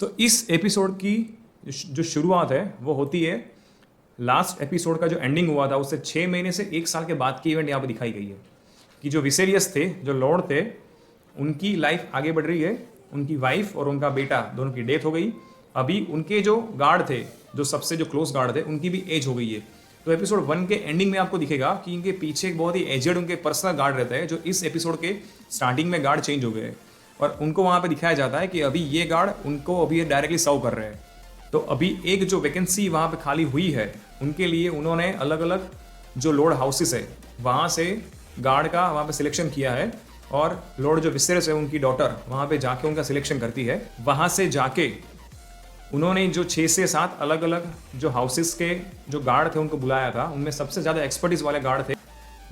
तो इस एपिसोड की जो शुरुआत है वो होती है लास्ट एपिसोड का जो एंडिंग हुआ था उससे 6 महीने से 1 साल के बाद की इवेंट यहाँ पर दिखाई गई है कि जो विसेरियस थे, जो लॉर्ड थे, उनकी लाइफ आगे बढ़ रही है। उनकी वाइफ और उनका बेटा दोनों की डेथ हो गई। अभी उनके जो गार्ड थे, जो सबसे जो क्लोज गार्ड थे, उनकी भी एज हो गई है। तो एपिसोड 1 के एंडिंग में आपको दिखेगा कि इनके पीछे एक बहुत ही एजेड उनके पर्सनल गार्ड रहता है, जो इस एपिसोड के स्टार्टिंग में गार्ड चेंज हो गए हैं और उनको वहाँ पे दिखाया जाता है कि अभी ये गार्ड उनको अभी डायरेक्टली सर्व कर रहे हैं। तो अभी एक जो वैकेंसी वहाँ पे खाली हुई है उनके लिए उन्होंने अलग अलग जो लॉर्ड हाउसेस है वहाँ से गार्ड का वहाँ पे सिलेक्शन किया है और लॉर्ड जो विसेरियस है उनकी डॉटर वहाँ पे जाके उनका सिलेक्शन करती है। वहाँ से जाके उन्होंने जो 6 से 7 अलग अलग जो हाउसेस के जो गार्ड थे उनको बुलाया था। उनमें सबसे ज़्यादा एक्सपर्टीज वाले गार्ड थे,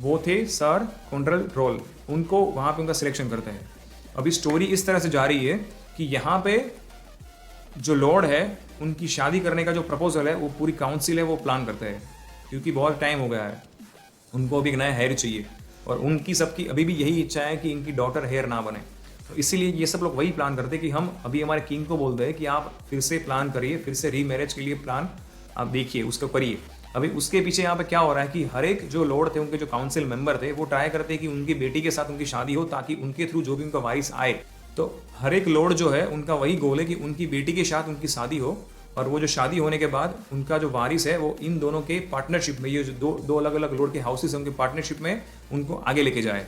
वो थे सर कॉन्ड्रेल रोल। उनको वहाँ पे उनका सिलेक्शन करते हैं। अभी स्टोरी इस तरह से जा रही है कि यहाँ पे जो लॉर्ड है उनकी शादी करने का जो प्रपोजल है वो पूरी काउंसिल है वो प्लान करते हैं, क्योंकि बहुत टाइम हो गया है, उनको अभी एक नया हेयर चाहिए और उनकी सबकी अभी भी यही इच्छा है कि इनकी डॉटर हेयर ना बने। तो इसीलिए ये सब लोग वही प्लान करते हैं कि हम अभी हमारे किंग को बोलते हैं कि आप फिर से प्लान करिए, फिर से रीमैरिज के लिए प्लान आप देखिए, उसको करिए। अभी उसके पीछे यहाँ पे क्या हो रहा है कि हर एक जो लॉर्ड थे, उनके जो काउंसिल मेंबर थे, वो ट्राई करते हैं कि उनकी बेटी के साथ उनकी शादी हो ताकि उनके थ्रू जो भी उनका वारिस आए। तो हर एक लॉर्ड जो है उनका वही गोल है कि उनकी बेटी के साथ उनकी शादी हो और वो जो शादी होने के बाद उनका जो वारिस है वो इन दोनों के पार्टनरशिप में, ये जो दो अलग अलग लॉर्ड के हाउसेस हैं उनके पार्टनरशिप में उनको आगे लेके जाए।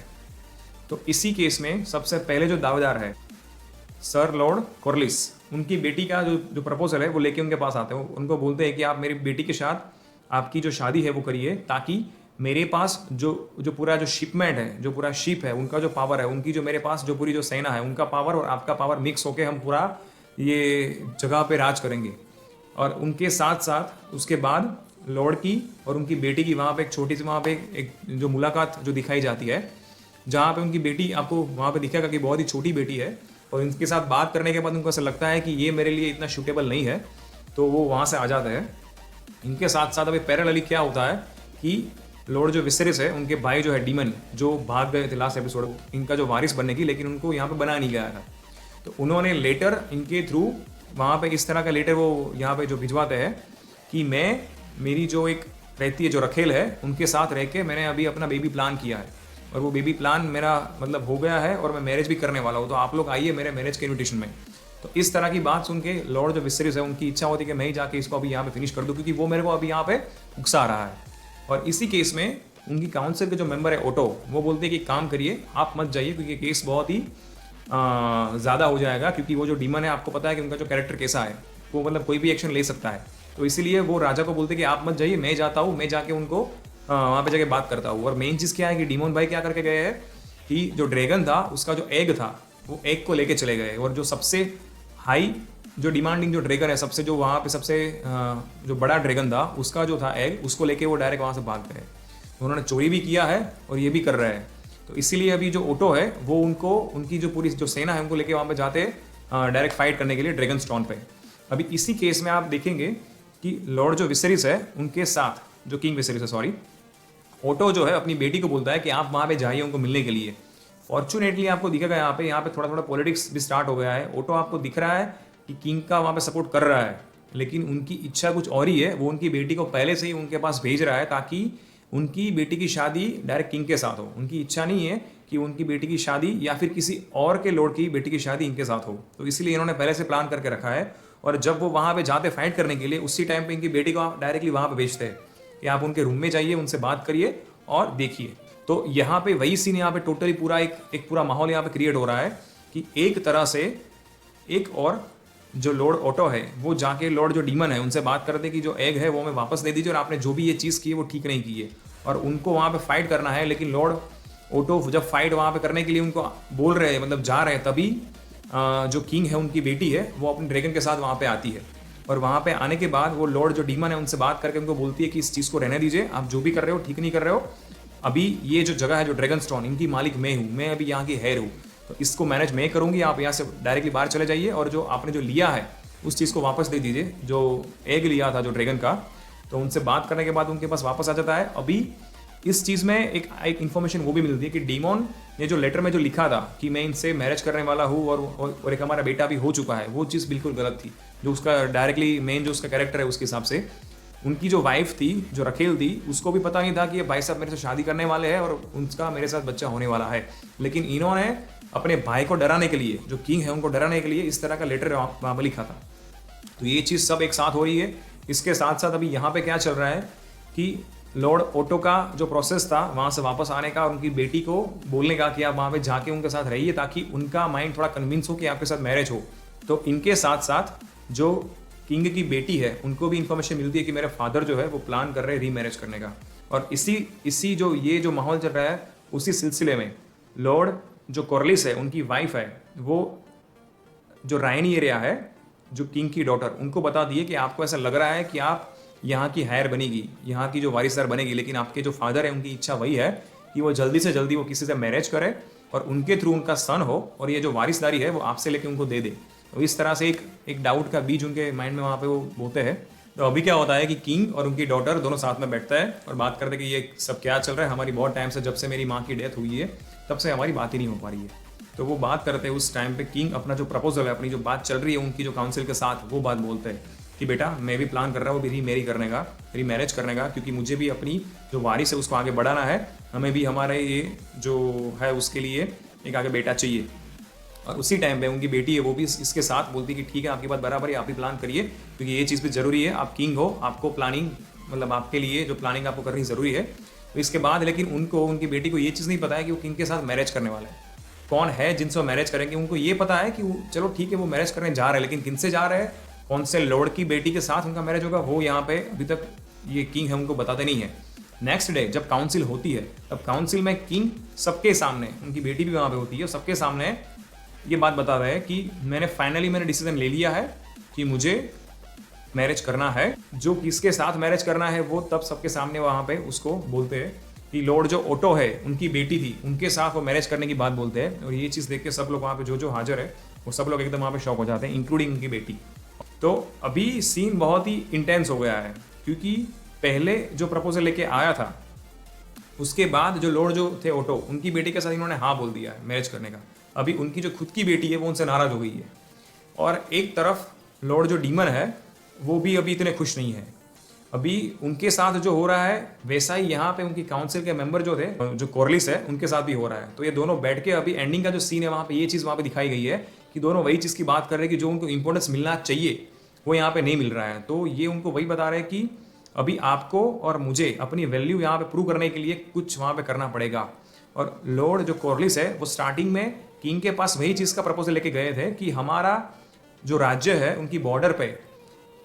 तो इसी केस में सबसे पहले जो दावेदार है सर लॉर्ड कॉर्लिस, उनकी बेटी का जो प्रपोजल है वो लेके उनके पास आते हैं। उनको बोलते हैं कि आप मेरी बेटी के साथ आपकी जो शादी है वो करिए ताकि मेरे पास जो पूरा जो शिपमेंट है, जो पूरा शिप है, उनका जो पावर है, उनकी जो मेरे पास जो पूरी जो सेना है, उनका पावर और आपका पावर मिक्स होके हम पूरा ये जगह पे राज करेंगे। और उनके साथ साथ उसके बाद लॉर्ड की और उनकी बेटी की वहाँ पे एक छोटी सी वहाँ पे एक जो मुलाकात जो दिखाई जाती है, जहाँ पे उनकी बेटी आपको वहाँ पे दिखेगा कि बहुत ही छोटी बेटी है और इनके साथ बात करने के बाद उनको ऐसा लगता है कि ये मेरे लिए इतना सूटेबल नहीं है, तो वो वहाँ से आ जाते हैं। इनके साथ साथ अभी पैरेलली क्या होता है कि लॉर्ड जो विसेरियस है, उनके भाई जो है डीमन, जो भाग गए थे लास्ट एपिसोड इनका जो वारिस बनने की, लेकिन उनको यहाँ पे बना नहीं गया था। तो उन्होंने लेटर इनके थ्रू वहाँ पे इस तरह का लेटर वो यहाँ पे जो भिजवाते हैं कि मेरी जो एक रहती है जो रखेल है उनके साथ रह के मैंने अभी अपना बेबी प्लान किया है और वो बेबी प्लान मेरा मतलब हो गया है और मैं मैरिज भी करने वाला हूँ, तो आप लोग आइए मेरे मैरिज के इन्विटेशन में। तो इस तरह की बात सुन के लॉर्ड जो विसेरियस है उनकी इच्छा होती है कि मैं ही जाके इसको अभी यहाँ पे फिनिश कर दूँ, क्योंकि वो मेरे को अभी यहाँ पे उकसा रहा है। और इसी केस में उनकी काउंसिल के जो मेंबर है ओटो, वो बोलते हैं कि काम करिए, आप मत जाइए क्योंकि केस बहुत ही ज़्यादा हो जाएगा, क्योंकि वो जो डीमन है आपको पता है कि उनका जो कैरेक्टर कैसा है, वो मतलब कोई भी एक्शन ले सकता है। तो इसीलिए वो राजा को बोलते हैं कि आप मत जाइए, मैं जाता हूँ, मैं जाके उनको वहाँ पे जाके बात करता हूँ। और मेन चीज़ क्या है कि डीमन भाई क्या करके गए हैं कि जो ड्रैगन था उसका जो एग था वो एग को लेके चले गए और जो सबसे हाई जो डिमांडिंग जो ड्रैगन है, सबसे जो वहाँ पे सबसे जो बड़ा ड्रैगन था उसका जो था एग, उसको लेके वो डायरेक्ट वहाँ से भाग गए। उन्होंने चोरी भी किया है और ये भी कर रहे हैं। तो इसीलिए अभी जो ओटो है वो उनको उनकी जो पूरी जो सेना है उनको लेके वहाँ पे जाते डायरेक्ट फाइट करने के लिए ड्रैगन स्टोन पे। अभी इसी केस में आप देखेंगे कि लॉर्ड जो विसेरियस है उनके साथ जो किंग विसेरियस है, सॉरी, ओटो जो है अपनी बेटी को बोलता है कि आप वहाँ पे जाइए उनको मिलने के लिए। फॉर्चुनेटली आपको दिखेगा यहाँ पे थोड़ा थोड़ा पॉलिटिक्स भी स्टार्ट हो गया है। ओटो आपको दिख रहा है कि किंग का वहाँ पे सपोर्ट कर रहा है, लेकिन उनकी इच्छा कुछ और ही है। वो उनकी बेटी को पहले से ही उनके पास भेज रहा है ताकि उनकी बेटी की शादी डायरेक्ट किंग के साथ हो। उनकी इच्छा नहीं है कि उनकी बेटी की शादी या फिर किसी और के लॉर्ड की बेटी की शादी इनके साथ हो। तो इसलिए इन्होंने पहले से प्लान करके रखा है और जब वो वहाँ पे जाते फाइट करने के लिए, उसी टाइम पे इनकी बेटी को डायरेक्टली वहाँ पे भेजते हैं कि आप उनके रूम में जाइए, उनसे बात करिए और देखिए। तो यहाँ पे वही सीन यहाँ पे टोटली पूरा एक पूरा माहौल यहाँ पे क्रिएट हो रहा है कि एक तरह से एक और जो लॉर्ड ओटो है वो जाके लॉर्ड जो डीमन है उनसे बात करते कि जो एग है वो हमें वापस दे दीजिए और आपने जो भी ये चीज़ की है वो ठीक नहीं की है, और उनको वहाँ पे फाइट करना है। लेकिन लॉर्ड ओटो जब फाइट वहाँ पे करने के लिए उनको बोल रहे हैं, मतलब जा रहे हैं, तभी जो किंग है उनकी बेटी है वो अपने ड्रैगन के साथ वहाँ पे आती है। और वहाँ पे आने के बाद वो लॉर्ड जो डीमन है उनसे बात करके उनको बोलती है कि इस चीज़ को रहने दीजिए, आप जो भी कर रहे हो ठीक नहीं कर रहे हो। अभी ये जो जगह है जो ड्रैगन स्टोन, इनकी मालिक मैं हूँ, मैं अभी यहाँ की हेयर हूँ, तो इसको मैनेज मैं करूँगी। आप यहाँ से डायरेक्टली बाहर चले जाइए और जो आपने जो लिया है उस चीज़ को वापस दे दीजिए, जो एग लिया था जो ड्रैगन का। तो उनसे बात करने के बाद उनके पास वापस आ जाता है। अभी इस चीज़ में एक इन्फॉर्मेशन वो भी मिलती है कि डीमॉन ने जो लेटर में जो लिखा था कि मैं इनसे मैरिज करने वाला हूँ और एक हमारा बेटा भी हो चुका है, वो चीज़ बिल्कुल गलत थी। जो उसका डायरेक्टली मेन जो उसका कैरेक्टर है उसके हिसाब से, उनकी जो वाइफ थी, जो रखेल थी, उसको भी पता नहीं था कि ये भाई साहब मेरे से शादी करने वाले हैं और उनका मेरे साथ बच्चा होने वाला है। लेकिन इन्होंने अपने भाई को डराने के लिए, जो किंग है उनको डराने के लिए, इस तरह का लेटर वहाँ पर लिखा था। तो ये चीज़ सब एक साथ हो रही है। इसके साथ साथ अभी यहाँ पे क्या चल रहा है कि लॉर्ड ओटो का जो प्रोसेस था वहाँ से वापस आने का और उनकी बेटी को बोलने का कि आप वहाँ पे जाके उनके साथ रहिए ताकि उनका माइंड थोड़ा कन्विंस हो कि आपके साथ मैरिज हो। तो इनके साथ साथ जो किंग की बेटी है उनको भी इंफॉर्मेशन मिलती है कि मेरे फादर जो है वो प्लान कर रहे हैं रीमैरिज करने का। और इसी जो माहौल चल रहा है, उसी सिलसिले में लॉर्ड जो कॉर्लिस है, उनकी वाइफ है, वो जो रायनी एरिया है, जो किंग की डॉटर, उनको बता दिए कि आपको ऐसा लग रहा है कि आप यहाँ की हायर बनेगी, यहाँ की जो वारिसदार बनेगी, लेकिन आपके जो फादर है उनकी इच्छा वही है कि वो जल्दी से जल्दी वो किसी से मैरिज करे और उनके थ्रू उनका सन हो और ये जो वारिसदारी है वो आपसे लेके उनको दे दे। तो इस तरह से एक डाउट का बीज उनके माइंड में वहाँ पे वो बोते हैं। तो अभी क्या होता है कि किंग और उनकी डॉटर दोनों साथ में बैठता है और बात करते हैं कि ये सब क्या चल रहा है, हमारी बहुत टाइम से, जब से मेरी माँ की डेथ हुई है तब से हमारी बात ही नहीं हो पा रही है। तो वो बात करते हैं उस टाइम पे किंग अपना जो प्रपोजल है, अपनी जो बात चल रही है उनकी जो काउंसिल के साथ, वो बात बोलते हैं कि बेटा मैं भी प्लान कर रहा हूँ री मैरिज करने का, क्योंकि मुझे भी अपनी जो वारिस है उसको आगे बढ़ाना है, हमें भी हमारे ये जो है उसके लिए एक आगे बेटा चाहिए। और उसी टाइम पे उनकी बेटी है वो भी इसके साथ बोलती है कि ठीक है आपकी बात बराबर है, आप ही प्लान करिए क्योंकि ये चीज़ भी ज़रूरी है, आप किंग हो, आपको प्लानिंग, मतलब आपके लिए जो प्लानिंग आपको करनी ज़रूरी है। तो इसके बाद लेकिन उनको, उनकी बेटी को ये चीज़ नहीं पता है कि वो किंग के साथ मैरिज करने वाले हैं, कौन है जिनसे वो मैरिज करेंगे। उनको ये पता है कि चलो ठीक है वो मैरिज करने जा रहे हैं, लेकिन किन से जा रहे हैं, कौन से लॉर्ड की बेटी के साथ उनका मैरिज होगा, वो यहाँ पे अभी तक ये किंग है उनको बताते नहीं है। नेक्स्ट डे जब काउंसिल होती है, तब काउंसिल में किंग सबके सामने, उनकी बेटी भी वहाँ पे होती है, सबके सामने ये बात बता रहे हैं कि मैंने डिसीजन ले लिया है कि मुझे मैरिज करना है। जो किसके साथ मैरिज करना है वो तब सबके सामने वहाँ पे उसको बोलते हैं कि लॉर्ड जो ओटो है, उनकी बेटी थी, उनके साथ वो मैरिज करने की बात बोलते हैं। और ये चीज़ देख के सब लोग वहाँ पे जो हाजिर है वो सब लोग एकदम वहाँ पे शॉक हो जाते हैं, इंक्लूडिंग उनकी बेटी। तो अभी सीन बहुत ही इंटेंस हो गया है, क्योंकि पहले जो प्रपोजल लेके आया था उसके बाद जो लॉर्ड जो थे ओटो, उनकी बेटी के साथ इन्होंने हाँ बोल दिया है मैरिज करने का। अभी उनकी जो खुद की बेटी है वो उनसे नाराज़ हो गई है। और एक तरफ लॉर्ड जो डीमन है वो भी अभी इतने खुश नहीं है। अभी उनके साथ जो हो रहा है वैसा ही यहाँ पे उनकी काउंसिल के मेंबर जो थे, जो कॉर्लिस है, उनके साथ भी हो रहा है। तो ये दोनों बैठ के अभी एंडिंग का जो सीन है वहाँ पे ये चीज़ वहाँ पे दिखाई गई है कि दोनों वही चीज़ की बात कर रहे हैं कि जो उनको इंपॉर्टेंस मिलना चाहिए वो यहाँ पे नहीं मिल रहा है। तो ये उनको वही बता रहे हैं कि अभी आपको और मुझे अपनी वैल्यू यहाँ पे प्रूव करने के लिए कुछ वहाँ पे करना पड़ेगा। और लॉर्ड जो कॉर्लिस है वो स्टार्टिंग में किंग के पास वही चीज़ का प्रपोजल लेके गए थे कि हमारा जो राज्य है उनकी बॉर्डर पे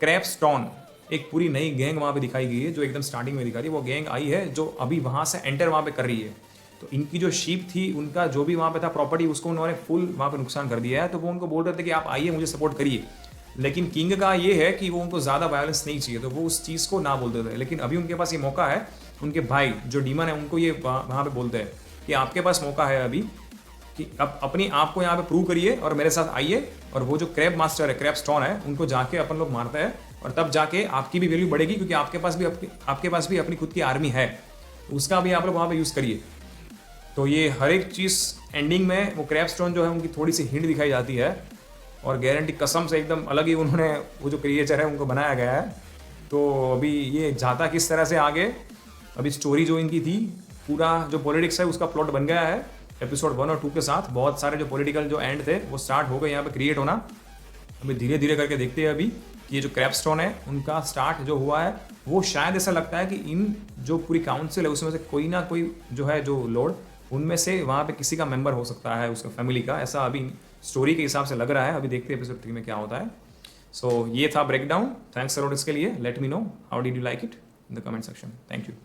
क्रैप्स्टोन, एक पूरी नई गैंग वहाँ पे दिखाई गई है, जो एकदम स्टार्टिंग में दिखा रही है। वो गैंग आई है जो अभी वहाँ से एंटर वहाँ पे कर रही है। तो इनकी जो शीप थी, उनका जो भी वहाँ पे था प्रॉपर्टी, उसको उन्होंने फुल वहाँ पे नुकसान कर दिया है। तो वो उनको बोल रहे थे कि आप आइए मुझे सपोर्ट करिए। लेकिन किंग का ये है कि वो उनको ज़्यादा वायलेंस नहीं चाहिए, तो वो उस चीज़ को ना बोलते थे। लेकिन अभी उनके पास ये मौका है, उनके भाई जो डीमन है उनको ये वहाँ पे बोलते हैं कि आपके पास मौका है अभी कि अब अपनी आप को यहाँ पे प्रूव करिए और मेरे साथ आइए। और वो जो क्रैब मास्टर है, क्रैप्स्टोन है, उनको जाके अपन लोग मारते हैं और तब जाके आपकी भी वैल्यू बढ़ेगी, क्योंकि आपके पास भी अपनी खुद की आर्मी है, उसका भी आप लोग वहाँ पे यूज़ करिए। तो ये हर एक चीज़ एंडिंग में वो क्रैप्स्टोन जो है उनकी थोड़ी सी हिंट दिखाई जाती है और गारंटी कसम से एकदम अलग ही उन्होंने वो जो क्रिएचर है उनको बनाया गया है। तो अभी ये जाता किस तरह से आगे, अभी स्टोरी जो इनकी थी, पूरा जो पॉलिटिक्स है उसका प्लॉट बन गया है एपिसोड 1 और 2 के साथ। बहुत सारे जो पॉलिटिकल जो एंड थे वो स्टार्ट हो गए यहाँ पे क्रिएट होना। अभी धीरे धीरे करके देखते हैं अभी कि ये जो क्रैप्स्टोन है उनका स्टार्ट जो हुआ है वो शायद ऐसा लगता है कि इन जो पूरी काउंसिल है उसमें से कोई ना कोई जो है जो लॉर्ड, उनमें से वहाँ पे किसी का मेंबर हो सकता है, उसका फैमिली का, ऐसा अभी स्टोरी के हिसाब से लग रहा है। अभी देखते हैं एपिसोड 3 में क्या होता है। सो ये था ब्रेकडाउन। थैंक्स अ लॉट इसके लिए। Let me know how did you like it in the comment section. Thank you.